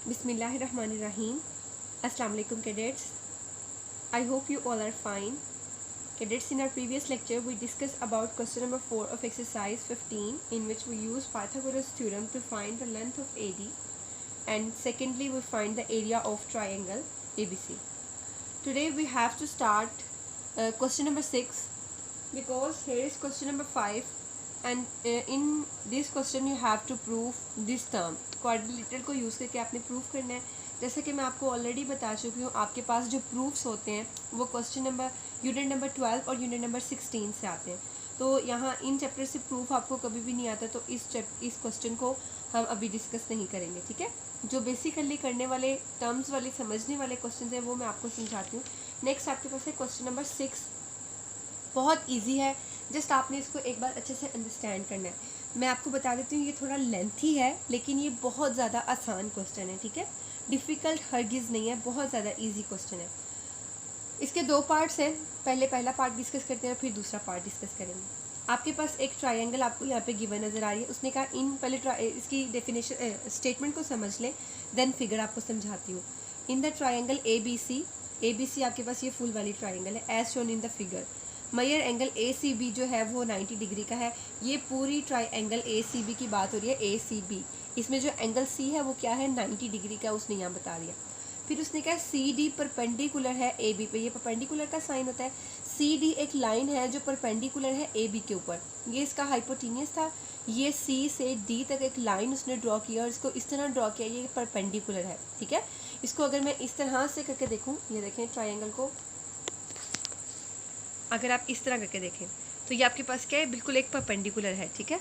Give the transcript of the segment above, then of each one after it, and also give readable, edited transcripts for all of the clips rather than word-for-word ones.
Bismillahirrahmanirrahim. Assalamu alaikum cadets. I hope you all are fine. Cadets, in our previous lecture we discussed about question number 4 of exercise 15, in which we use Pythagoras theorem to find the length of AD, and secondly we find the area of triangle ABC. Today we have to start question number 6, because here is question number 5, and in this question you have to prove this term. Quadrilateral को use करके आपने proof करना है. जैसे कि मैं आपको already बता चुकी हूँ, आपके पास जो प्रूफ्स होते हैं वो क्वेश्चन नंबर यूनिट नंबर 12 और यूनिट नंबर 16 से आते हैं. तो यहाँ इन चैप्टर से प्रूफ आपको कभी भी नहीं आता, तो इस क्वेश्चन को हम अभी डिस्कस नहीं करेंगे. ठीक है, जो बेसिकली करने वाले टर्म्स वाले समझने वाले क्वेश्चन हैं वो मैं आपको समझाती हूँ. नेक्स्ट आपके पास है क्वेश्चन नंबर 6. बहुत ईजी है, जस्ट आपने इसको एक बार अच्छे से अंडरस्टैंड करना है. मैं आपको बता देती हूँ, ये थोड़ा लेंथी है लेकिन ये बहुत ज़्यादा आसान क्वेश्चन है. ठीक है, डिफ़िकल्ट हरगिज़ नहीं है, बहुत ज़्यादा इजी क्वेश्चन है. इसके 2 पार्ट्स हैं. पहला पार्ट डिस्कस करते हैं, फिर दूसरा पार्ट डिस्कस करेंगे. आपके पास एक ट्रायंगल आपको यहाँ पे गिवन नज़र आ रही है. उसने कहा इन पहले इसकी डेफिनेशन स्टेटमेंट को समझ लें, देन फिगर आपको समझाती हूँ. In the triangle A B C आपके पास ये फुल वाली ट्रायंगल है as shown in the figure. Major angle A C B जो है वो 90 डिग्री का है. ये पूरी ट्रायंगल ए सी बी की बात हो रही है. ए सी बी, इसमें जो एंगल सी है वो क्या है, 90 डिग्री का, उसने यहाँ बता दिया. फिर उसने कहा सी डी परपेंडिकुलर है ए बी पे. ये परपेंडिकुलर का साइन होता है. सी डी एक लाइन है जो परपेंडिकुलर है ए बी के ऊपर. ये इसका हाइपोटेनियस था. ये सी से डी तक एक लाइन उसने ड्रॉ किया और इसको इस तरह ड्रॉ किया. ये परपेंडिकुलर है. ठीक है, इसको अगर मैं इस तरह से करके देखूँ, ये देखें ट्रायंगल को अगर आप इस तरह करके देखें तो ये आपके पास क्या है, बिल्कुल एक परपेंडिकुलर है. ठीक है,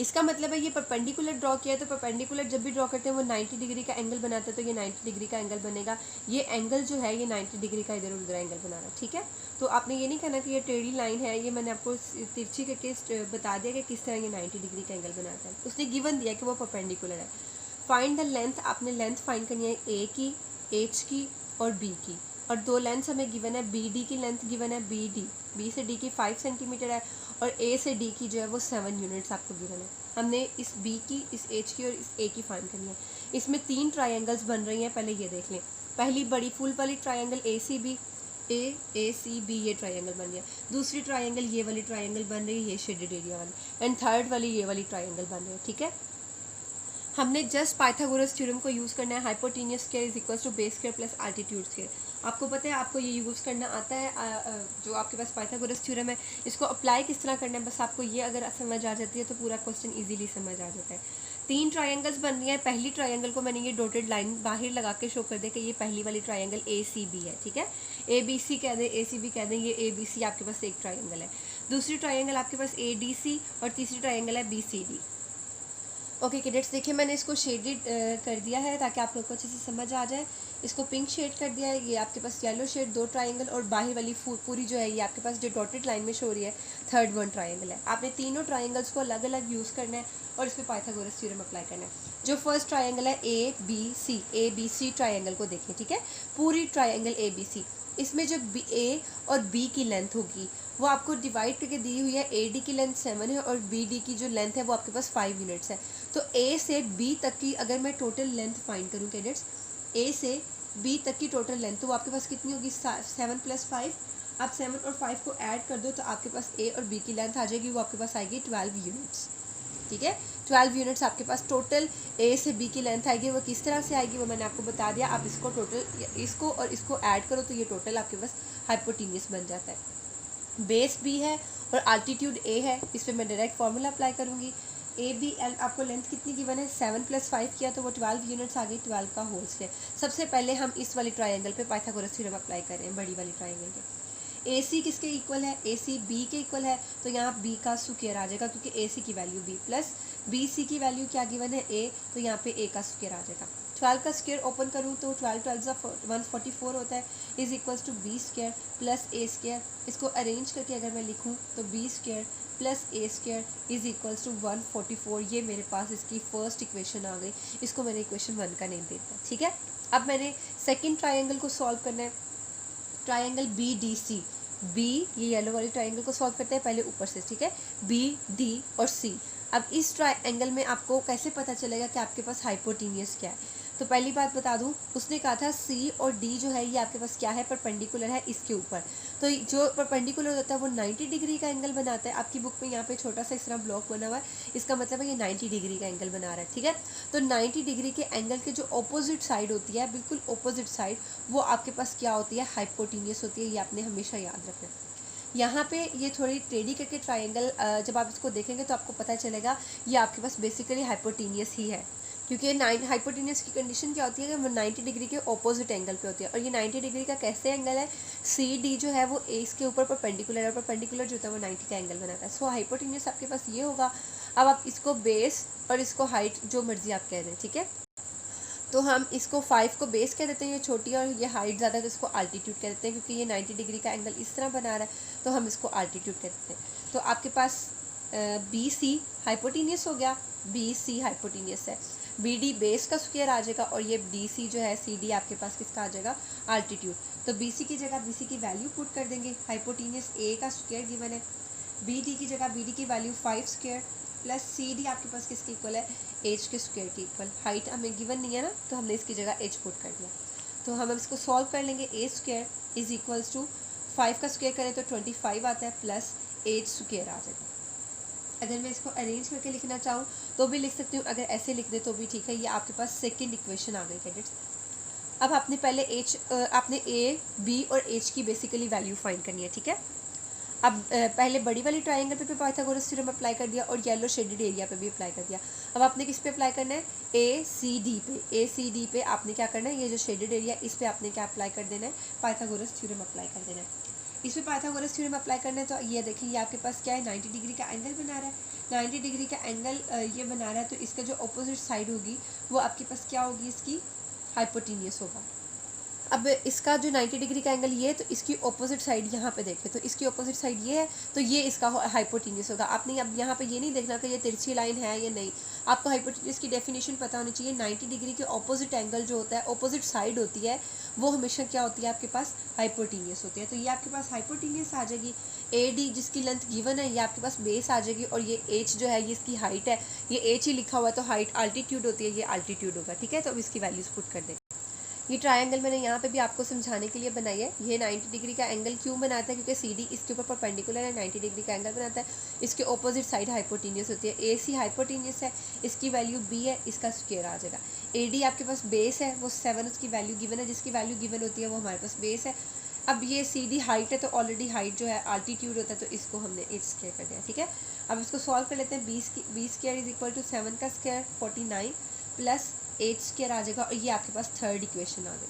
इसका मतलब है ये परपेंडिकुलर ड्रॉ किया है, तो परपेंडिकुलर जब भी ड्रॉ करते हैं वो 90 डिग्री का एंगल बनाता है, तो ये 90 डिग्री का एंगल बनेगा. ये एंगल जो है ये 90 डिग्री का इधर उधर एंगल बना रहा है. ठीक है, तो आपने ये नहीं कहना कि ये टेढ़ी लाइन है. ये मैंने आपको तिरछी करके बता दिया कि किस तरह ये 90 डिग्री का एंगल बनाता है. उसने गिवन दिया कि वो परपेंडिकुलर है. फाइंड द लेंथ, आपने लेंथ फाइंड करनी है ए की, एच की और बी की. और 2 लेंथ हमें गिवन है. बी डी की लेंथ गिवन है, बी से डी की 5 सेंटीमीटर है, और ए से डी की जो है वो 7 यूनिट्स आपको गिवन है. हमने इस बी की, इस एच की और इस ए की फाइंड करनी है. इसमें 3 ट्रायंगल्स बन रही हैं. पहले ये देख लें. पहली बड़ी फुल वाली ट्रायंगल ए सी बी, ये ट्रायंगल बन गया. दूसरी ट्रायंगल ये वाली ट्रायंगल बन रही है, ये शेडेड एरिया वाली. एंड थर्ड वाली ये वाली ट्रायंगल बन रही है. ठीक है, हमने जस्ट पाइथागोरस थ्योरम को यूज़ करना है. Hypotenuse square is equal to base square plus altitude square. आपको पता है, आपको ये यूज़ करना आता है. जो आपके पास पाइथागोरस थ्योरम है, इसको अप्लाई किस तरह करना है, बस आपको ये अगर समझ आ जाती है तो पूरा क्वेश्चन इजीली समझ आ जाता है. 3 ट्रायंगल्स बन रही हैं. पहली ट्रायंगल को मैंने ये डॉटेड लाइन बाहर लगा के शो कर दिया कि ये पहली वाली ट्रायंगल ए सी बी है. ठीक है, ए बी सी कह दें, ए सी बी कह दें. ये ए बी सी आपके पास एक ट्रायंगल है. दूसरी ट्रायंगल आपके पास ए डी सी, और तीसरी ट्रायंगल है बी सी डी. ओके किडेट्स, देखिए मैंने इसको शेडेड कर दिया है ताकि आप लोग को अच्छे से समझ आ जाए. इसको पिंक शेड कर दिया है. ये आपके पास येलो शेड 2 ट्रायंगल, और बाहर वाली पूरी जो है ये आपके पास जो डॉटेड लाइन में शो हो रही है थर्ड 1 ट्रायंगल है. आपने तीनों ट्रायंगल्स को अलग अलग यूज़ करना है और इस पर पाइथागोरस थ्योरम अप्लाई करना है. जो फर्स्ट ट्रायंगल है ए बी सी ट्रायंगल को देखिए. ठीक है, पूरी ट्रायंगल ए बी सी, इसमें जो ए और बी की लेंथ होगी वो आपको डिवाइड करके दी हुई है. ए डी की लेंथ 7 है और बी डी की जो लेंथ है वो आपके पास 5 यूनिट्स है. तो ए से बी तक की अगर मैं टोटल लेंथ फाइंड करूँ कैडेट्स, ए से बी तक की टोटल लेंथ, तो वो आपके पास कितनी होगी, 7 + 5. आप 7 और 5 को ऐड कर दो तो आपके पास ए और बी की लेंथ आ जाएगी. वो आपके पास आएगी 12 यूनिट्स. ठीक है, 12 यूनिट्स आपके पास टोटल ए से बी की लेंथ आएगी. वो किस तरह से आएगी वो मैंने आपको बता दिया. आप इसको टोटल, इसको और इसको ऐड करो तो ये टोटल आपके पास हाइपोटेनियस बन जाता है. बेस बी है और आल्टीट्यूड ए है. इस पर मैं डायरेक्ट फार्मूला अप्लाई करूँगी. ए बी एल आपको लेंथ कितनी गिवन है, 7 + 5 किया तो वो 12 यूनिट्स आ गई, 12 का होल स्क्वायर. सबसे पहले हम इस वाली ट्रायंगल पे पाइथागोरस थ्योरम अप्लाई कर रहे हैं, बड़ी वाली ट्रायंगल पे. ए सी किसके इक्वल है, ए सी बी के इक्वल है, तो यहाँ बी का स्क्वायर आ जाएगा क्योंकि ए सी की value B plus B C की वैल्यू क्या गिवन है ए, तो यहाँ पे ए का स्क्वायर आ जाएगा. 12 का स्क्वायर ओपन करूँ तो 12 12 144 होता है, is equals to B square plus A square. इसको अरेंज करके अगर मैं लिखूँ तो B square plus A square is equals to 144. ये मेरे पास इसकी फर्स्ट इक्वेशन आ गई. इसको मैंने इक्वेशन 1 का नेम देता. ठीक है, अब मैंने सेकेंड ट्रायंगल को सॉल्व करना है. Triangle B D C, B ये येलो वाली ट्रायंगल को सॉल्व करते हैं पहले ऊपर से. ठीक है, बी डी और सी. अब इस ट्रायंगल में आपको कैसे पता चलेगा कि आपके पास हाइपोटेनियस क्या है, तो पहली बात बता दूं, उसने कहा था सी और डी जो है ये आपके पास क्या है, परपेंडिकुलर है इसके ऊपर। तो जो परपेंडिकुलर होता है वो 90 डिग्री का एंगल बनाता है। आपकी बुक में यहाँ पे छोटा सा इस तरह ब्लॉक बना हुआ है, इसका मतलब है ये 90 डिग्री का एंगल बना रहा है, ठीक है। तो 90 डिग्री के एंगल के जो ऑपोजिट साइड होती है, बिल्कुल ऑपोजिट साइड, वो आपके पास क्या होती है, हाइपोटेन्यूस होती है। ये आपने हमेशा याद रखना है। यहाँ पे ये थोड़ी टेढ़ी करके ट्राइंगल, जब आप इसको देखेंगे तो आपको पता चलेगा ये आपके पास बेसिकली हाइपोटेनियस ही है, क्योंकि हाइपोटेनियस की कंडीशन क्या होती है कि वो 90 डिग्री के ऑपोजिट एंगल पे होती है। और ये 90 डिग्री का कैसे एंगल है, सी डी जो है वो ए इसके ऊपर परपेंडिकुलर है, और परपेंडिकुलर जो होता है वो 90 का एंगल बनाता है। सो हाइपोटेनियस आपके पास ये होगा। अब आप इसको बेस और इसको हाइट जो मर्जी आप कह रहे हैं, ठीक है। तो हम इसको 5 को बेस कह देते हैं, ये छोटी और ये हाइट ज़्यादा, तो इसको आल्टीट्यूड कह देते हैं, क्योंकि ये 90 डिग्री का एंगल इस तरह बना रहा है तो हम इसको आल्टीट्यूड कह देते हैं। तो आपके पास बी सी हाइपोटेनियस हो गया, बी सी हाइपोटेनियस है, बी डी बेस का स्क्वायर आ जाएगा, और ये डी सी जो है सी डी आपके पास किसका आ जाएगा, आल्टीट्यूड। तो बी सी की जगह बी सी की वैल्यू पुट कर देंगे, हाइपोटेनियस ए का स्क्वायर गिवन है, बी डी की जगह बी डी की value 5 square plus C D आपके पास किसके इक्वल है, एच के स्क्वायर के इक्वल। हाइट हमें गिवन नहीं है ना, तो हमने इसकी जगह एच पुट कर दिया। तो हम अब इसको सॉल्व कर लेंगे, ए स्क्वायर इज इक्वल्स टू 5 का स्क्वायर करें तो 25 आता है, प्लस एच स्क्वायर आ जाएगा। अगर मैं इसको अरेंज करके लिखना चाहूँ तो भी लिख सकती हूँ, अगर ऐसे लिख दे तो भी ठीक है। ये आपके पास सेकेंड इक्वेशन आ गई कैडेट्स। अब आपने पहले आपने ए बी और एच की बेसिकली वैल्यू फाइंड करनी है, ठीक है। अब पहले बड़ी वाली ट्रायंगल पे पाइथागोरस थ्योरम अप्लाई कर दिया, और येलो शेडेड एरिया पे भी अप्लाई कर दिया। अब आपने किस पे अप्लाई करना है, ए सी डी पे। ए सी डी पे आपने क्या करना है, ये जो शेडेड एरिया इस पे आपने क्या अप्लाई कर देना है, पाइथागोरस थ्योरम अप्लाई कर देना है। इस पे पाइथागोरस थ्योरम अप्लाई करना है, तो ये देखिए ये आपके पास क्या है, 90 डिग्री का एंगल बना रहा है। 90 डिग्री का एंगल ये बना रहा है, तो इसका जो अपोजिट साइड होगी वो आपके पास क्या होगी, इसकी हाइपोटेनियस होगा। अब इसका जो 90 डिग्री का एंगल ये है, तो इसकी ऑपोजिट साइड यहाँ पे देखें, तो इसकी ऑपोजिट साइड ये है, तो ये इसका हाइपोटेनियस होगा। आपने अब यहाँ पे ये नहीं देखना कि ये तिरछी लाइन है या नहीं, आपको हाइपोटेनियस की डेफिनेशन पता होनी चाहिए। 90 डिग्री के ऑपोजिट एंगल जो होता है, ऑपोजिट साइड होती है, वो हमेशा क्या होती है, आपके पास हाइपोटेनियस होती है। तो ये आपके पास हाइपोटेनियस आ जाएगी। ए डी जिसकी लेंथ गिवन है ये आपके पास बेस आ जाएगी, और ये एच जो है ये इसकी हाइट है, ये एच ही लिखा हुआ है, तो हाइट अल्टीट्यूड होती है, ये अल्टीट्यूड होगा, ठीक है। तो अब इसकी वैल्यूज पुट कर दें। ये ट्रायंगल मैंने यहाँ पे भी आपको समझाने के लिए बनाई है। ये 90 डिग्री का एंगल क्यों बनाता है, क्योंकि सी डी इसके ऊपर परपेंडिकुलर है, 90 डिग्री का एंगल बनाता है। इसके ऑपोजिट साइड हाइपोटेनियस होती है, ए सी हाइपोटेनियस है, इसकी वैल्यू बी है, इसका स्क्वायर आ जाएगा। ए डी आपके पास बेस है, वो 7 उसकी वैल्यू गिवन है, जिसकी वैल्यू गिवन होती है वो हमारे पास बेस है। अब ये सी डी हाइट है, तो ऑलरेडी हाइट जो है आल्टीट्यूड होता है, तो इसको हमने एच स्क्वायर कर दिया, ठीक है। अब इसको सॉल्व कर लेते हैं। B square is equal to 7 का स्क्वायर 49 प्लस एच स्क्वायर आ जाएगा, और ये आपके पास थर्ड इक्वेशन आ गई।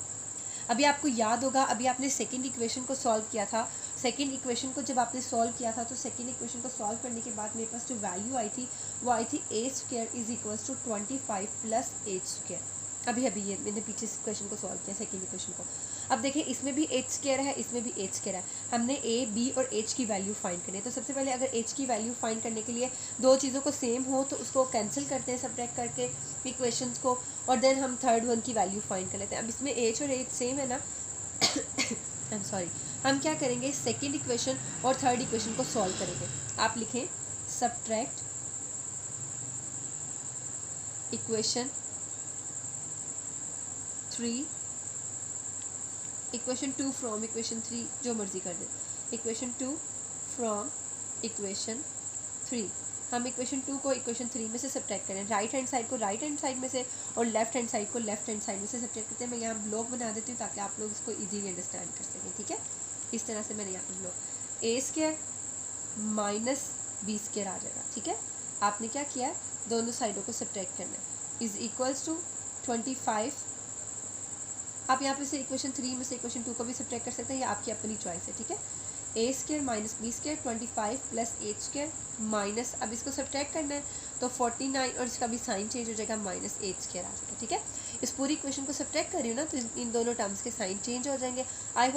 अभी आपको याद होगा, अभी आपने सेकंड इक्वेशन को सॉल्व किया था। सेकंड इक्वेशन को जब आपने सॉल्व किया था, तो सेकंड इक्वेशन को सॉल्व करने के बाद मेरे पास जो वैल्यू आई थी वो आई थी a square is equals to 25 plus H square. अभी ये मैंने पीछे इस क्वेश्चन को सॉल्व किया, सेकंड इक्वेशन को। अब देखिए इसमें भी एच स्क्वायर है, इसमें भी एच स्क्वायर है। हमने ए बी और एच की वैल्यू फाइंड करनी है। तो सबसे पहले अगर एच की वैल्यू फाइंड करने के लिए दो चीज़ों को सेम हो तो उसको कैंसिल करते हैं सब्ट्रैक्ट करके इक्वेशंस को, और देन हम थर्ड वन की वैल्यू फाइंड कर लेते हैं। अब इसमें एच और एच सेम है ना, आई एम सॉरी, हम क्या करेंगे, सेकेंड इक्वेशन और थर्ड इक्वेशन को सॉल्व करेंगे। आप लिखें subtract equation 3 equation 2 from equation 3, जो मर्जी कर दे। इक्वेशन 2 फ्रॉम इक्वेशन 3, हम इक्वेशन 2 को इक्वेशन 3 में से सब्ट्रैक्ट करें। राइट हैंड साइड को राइट हैंड साइड में से और लेफ्ट हैंड साइड को लेफ्ट हैंड साइड में से सब्ट्रैक्ट करते हैं। मैं यहाँ ब्लॉक बना देती हूँ ताकि आप लोग इसको इजीली अंडरस्टैंड कर सकें, ठीक है। इस तरह से मैंने यहाँ पर block a square minus B square आ जाएगा, ठीक है। आपने क्या किया है, दोनों साइडों को सब्ट्रैक्ट करना है। इज इक्वल्स टू 25, आप यहाँ पे से इक्वेशन 3 में से इक्वेशन 2 को भी सब्ट्रैक्ट कर सकते हैं, ये आपकी अपनी चॉइस है, ठीक है। A square minus B square 25 plus H square minus, अब इसको सब्ट्रैक्ट करना है तो 49, और इसका भी साइन चेंज हो जाएगा, माइनस एच स्क्वायर आ जाएगा, ठीक है। इस पूरी इक्वेशन को सब्ट्रैक्ट कर रही हूँ ना, तो इन दोनों टर्म्स के साइन चेंज हो जाएंगे। आई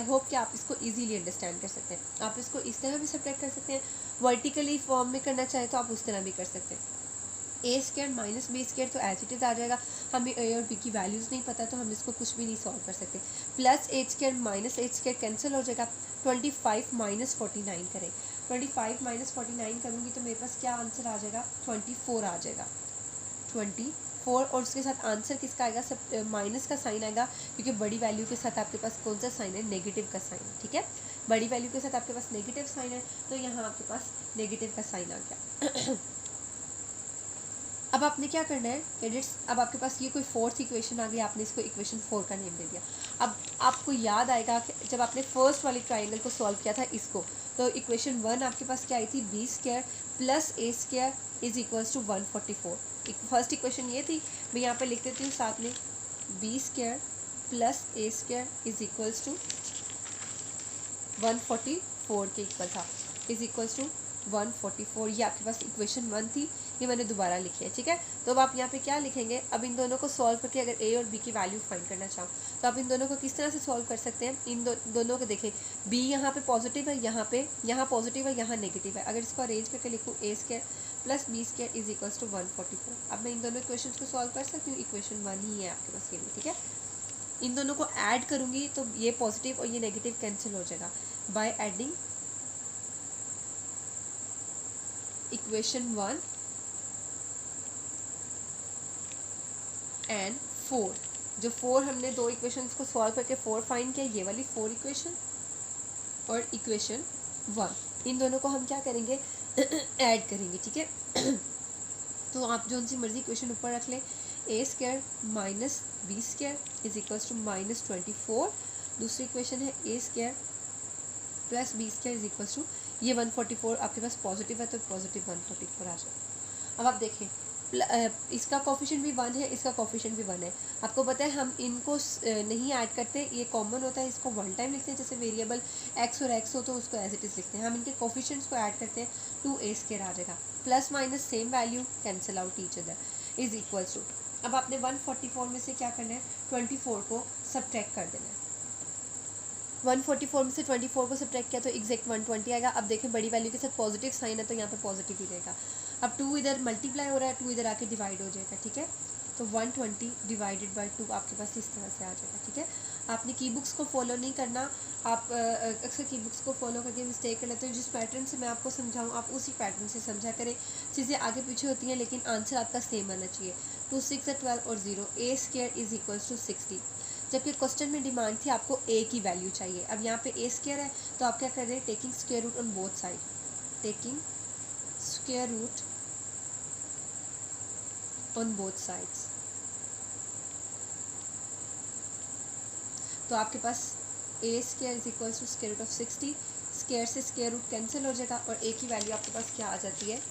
होप कि आप इसको ईजिली अंडरस्टैंड कर सकते हैं। आप इसको इस तरह भी सब्ट्रैक्ट कर सकते हैं, वर्टिकली फॉर्म में करना चाहे तो आप उस तरह भी कर सकते हैं। ए स्क्वायर माइनस बी स्क्वायर तो एज इट इज़ आ जाएगा, हमें ए और बी की वैल्यूज़ नहीं पता तो हम इसको कुछ भी नहीं सॉल्व कर सकते। Plus H square minus H square cancel हो जाएगा। 25 माइनस 49 करें, 25 माइनस 49 करूँगी तो मेरे पास क्या आंसर आ जाएगा, 24 आ जाएगा, 24। 4 और उसके साथ आंसर किसका आएगा, सब माइनस का साइन आएगा, क्योंकि बड़ी वैल्यू के साथ आपके पास कौन सा साइन है, नेगेटिव का साइन है, ठीक है। बड़ी वैल्यू के साथ आपके पास नेगेटिव साइन है, तो यहाँ आपके पास नेगेटिव का साइन आ गया। अब आपने क्या करना है कैडेट्स, अब आपके पास ये कोई फोर्थ इक्वेशन आ गई, आपने इसको इक्वेशन 4 का नेम दे दिया। अब आपको याद आएगा कि जब आपने फर्स्ट वाले ट्राइंगल को सॉल्व किया था इसको, तो इक्वेशन 1 आपके पास क्या आई थी, B square plus A square is equals to 144। First equation ये थी, मैं यहाँ पे लिख देती हूँ साथ में, B square plus A square is equals to 144 के इक्वल था, इज इक्वल्स टू 144। ये आपके पास इक्वेशन 1 थी, ये मैंने दोबारा लिखी है, ठीक है। तो अब आप यहाँ पे क्या लिखेंगे, अब इन दोनों को सॉल्व करके अगर ए और बी की वैल्यू फाइंड करना चाहो तो आप इन दोनों को किस तरह से सॉल्व कर सकते हैं, इन दोनों को देखें, बी यहाँ पे पॉजिटिव है, यहाँ पॉजिटिव है, यहाँ नेगेटिव है। अगर इसको अरेंज करके लिखूँ a square plus b square is equals to 144। अब मैं इन दोनों इक्वेशन को सॉल्व कर सकती हूँ, इक्वेशन 1 ही है आपके पास ये भी, ठीक है। इन दोनों को ऐड करूँगी तो ये पॉजिटिव और ये नेगेटिव कैंसिल हो जाएगा बाय एडिंग इक्वेशन 1 एंड 4। जो 4 हमने दो इक्वेशंस को सॉल्व करके 4 फाइंड किया, ये वाली 4 इक्वेशन और इक्वेशन 1, इन दोनों को हम क्या करेंगे, ऐड करेंगे, ठीक है। तो आप जो सी मर्जी इक्वेशन ऊपर रख लें, a square minus B square is equals to -24। दूसरी इक्वेशन है a square plus b square is equals to, ये 144 आपके पास पॉजिटिव है तो पॉजिटिव 144 आ जाए। अब आप देखें, इसका कोफिशिएंट भी 1 है, इसका कोफिशिएंट भी 1 है। आपको पता है हम इनको नहीं ऐड करते, ये कॉमन होता है, इसको वन टाइम लिखते हैं। जैसे वेरिएबल एक्स और एक्स हो तो उसको एज इट इज़ लिखते हैं, हम इनके कोफिशिएंट्स को ऐड करते हैं, 2a स्क्वायर आ जाएगा, plus minus same value cancel out each other is equals to. अब आपने 144 में से क्या करना है, 24 को सब्ट्रैक्ट कर देना है। 144 में से 24 को सब्ट्रैक्ट किया तो एग्जैक्ट 120 आएगा। अब देखें बड़ी वैल्यू के साथ पॉजिटिव साइन है तो यहाँ पे पॉजिटिव ही रहेगा। अब 2 इधर मल्टीप्लाई हो रहा है, 2 इधर आके डिवाइड हो जाएगा, ठीक है। तो 120 डिवाइडेड बाय 2 आपके पास इस तरह से आ जाएगा, ठीक है। आपने की बुक्स को फॉलो नहीं करना, आप अक्सर की बुक्स को फॉलो करके मिस्टेक कर लेते हो। जिस पैटर्न से मैं आपको समझाऊँ आप उसी पैटर्न से समझा करें, चीज़ें आगे पीछे होती हैं लेकिन आंसर आपका सेम आना चाहिए। 2 6 12 और 0, ए स्क्वायर इज इक्वल्स टू 60। जबकि क्वेश्चन में डिमांड थी आपको ए की वैल्यू चाहिए। अब यहाँ पे ए स्क्वायर है तो आप क्या कर रहे हैं, taking square root on both side, taking square root on both sides. तो आपके पास a square is equals to square root of 60, square से स्क्वायर रूट कैंसिल हो जाएगा और ए की वैल्यू आपके पास क्या आ जाती है,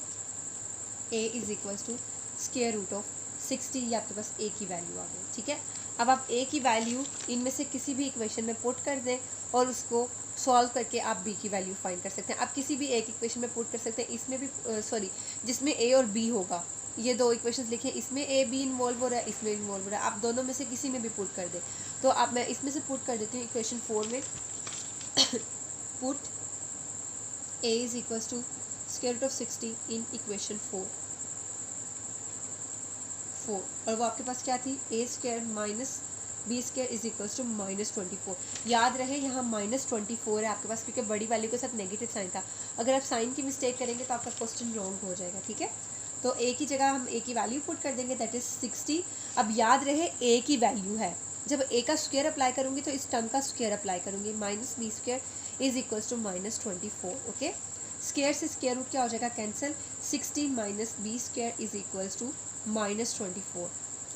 a is equals to square root of 60, ये आपके पास ए की वैल्यू आ गई, ठीक है। अब आप ए की वैल्यू इनमें से किसी भी इक्वेशन में पुट कर दें और उसको सॉल्व करके आप बी की वैल्यू फाइंड कर सकते हैं। आप किसी भी एक इक्वेशन में पुट कर सकते हैं, इसमें भी जिसमें ए और बी होगा, ये दो इक्वेशंस लिखे, इसमें ए बी इन्वॉल्व हो रहा है, इसमें इन्वॉल्व हो रहा है, आप दोनों में से किसी में भी पुट कर दें। तो आप मैं इसमें से पुट कर देती हूँ इक्वेशन 4 में, put a is equals to square root of 60 in equation 4, और वो आपके पास क्या थी, a square minus B square is equals to -24। याद रहे यहाँ -24 है आपके पास, क्योंकि बड़ी वैल्यू के साथ नेगेटिव साइन था। अगर आप साइन की मिस्टेक करेंगे तो आपका क्वेश्चन रॉन्ग हो जाएगा, ठीक है। तो ए की जगह हम ए की वैल्यू पुट कर देंगे, दैट इज 60। अब याद रहे ए की वैल्यू है, जब ए का स्क्वायर अप्लाई करूँगी तो इस टर्म का स्क्वायर अप्लाई करूँगी, minus B square is equals to -24, okay. Square से स्क्वायर रूट क्या हो जाएगा, cancel, 60 minus B square is equals to -24।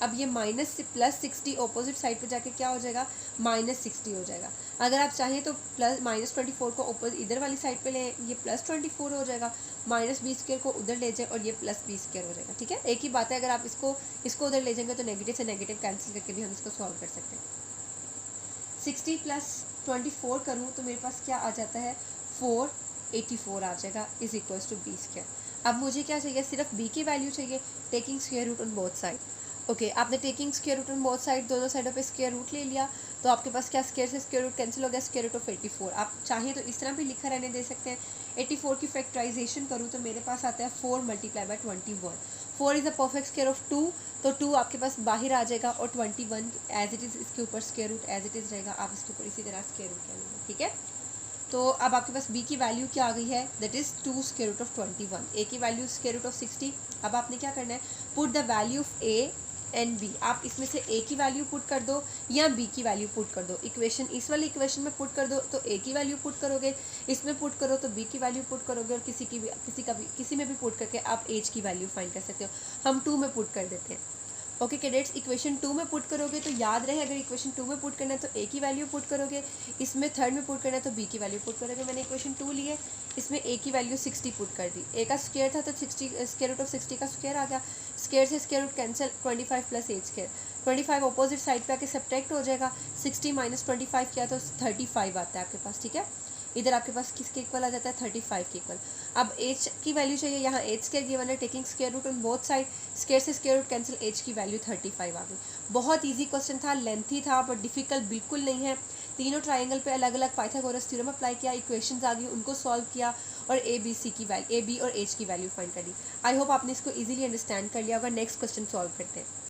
अब ये माइनस से प्लस 60 ऑपोजिट साइड पे जाके क्या हो जाएगा, -60 हो जाएगा। अगर आप चाहें तो प्लस -24 को ऑपोजिट इधर वाली साइड पे लें, ये +24 हो जाएगा, माइनस बी स्क्वायर को उधर ले जाए और ये प्लस बी स्क्वायर हो जाएगा, ठीक है। एक ही बात है, अगर आप इसको उधर ले जाएंगे तो नेगेटिव से नेगेटिव कैंसिल करके भी हम इसको सॉल्व कर सकते हैं। 60 + 24 करूँ तो मेरे पास क्या आ जाता है, 484 आ जाएगा, is equals to B square. अब मुझे क्या चाहिए, सिर्फ बी की वैल्यू चाहिए, taking square root on both side, okay. आपने taking square root on both side, दोनों साइडों पे स्क्वायर रूट ले लिया तो आपके पास क्या, स्क्वायर से स्क्वायर रूट कैंसिल हो गया, स्क्वायर रूट ऑफ 84। आप चाहें तो इस तरह भी लिखा रहने दे सकते हैं। 84 की फैक्टराइजेशन करूँ तो मेरे पास आता है 4 × 21। 4 is a perfect square of 2, तो 2 आपके पास बाहर आ जाएगा और 21 एज इट इज़ इसके ऊपर square root as it is रहेगा, आप इसके ऊपर इसी तरह स्क्वायर रूट ले लेंगे, ठीक है। तो अब आपके पास b की वैल्यू क्या आ गई है, that is 2 square root of 21, a की वैल्यू स्क्वायर रूट ऑफ 60। अब आपने क्या करना है, put the value of a and B, आप इसमें से ए की वैल्यू पुट कर दो या बी की वैल्यू पुट कर दो। इक्वेशन इस वाली इक्वेशन में पुट कर दो तो ए की वैल्यू पुट करोगे, इसमें पुट करो तो बी की वैल्यू पुट करोगे, और किसी में भी पुट करके आप एज की वैल्यू फाइंड कर सकते हो। हम 2 में पुट कर देते हैं। ओके कैडेट्स, इक्वेशन 2 में पुट करोगे तो याद रहे, अगर इक्वेशन 2 में पुट करना है तो ए की वैल्यू पुट करोगे, इसमें थर्ड में पुट करना है तो बी की वैल्यू पुट करोगे। मैंने इक्वेशन 2 लिए, इसमें ए की वैल्यू 60 पुट कर दी। ए का स्क्वायर था तो 60 स्क्वायर रूट ऑफ 60 का स्क्वायर आ गया, स्क्वायर से square root cancel, 25 plus A square, 25 opposite side पे आके सब्ट्रैक्ट हो जाएगा, 60 माइनस 25 किया तो 35 आता है आपके पास, ठीक है। इधर आपके पास किसके इक्वल आ जाता है, 35 के इक्वल। अब एच की वैल्यू चाहिए, यहाँ एच स्क्वायर गिवन है, taking square root on both side, square से स्क्वायर रूट कैंसिल, एच की वैल्यू 35 आ गई। बहुत इजी क्वेश्चन था, लेंथी था बट डिफिकल्ट बिल्कुल नहीं है। तीनों ट्राइंगल पे अलग अलग पाइथागोरस थ्योरम अप्लाई किया, इक्वेशंस आ गई, उनको सॉल्व किया और ए बी और एच की वैल्यू फाइंड कर दी। आई होप आपने इसको इजीली अंडरस्टैंड कर लिया होगा। नेक्स्ट क्वेश्चन सॉल्व करते हैं।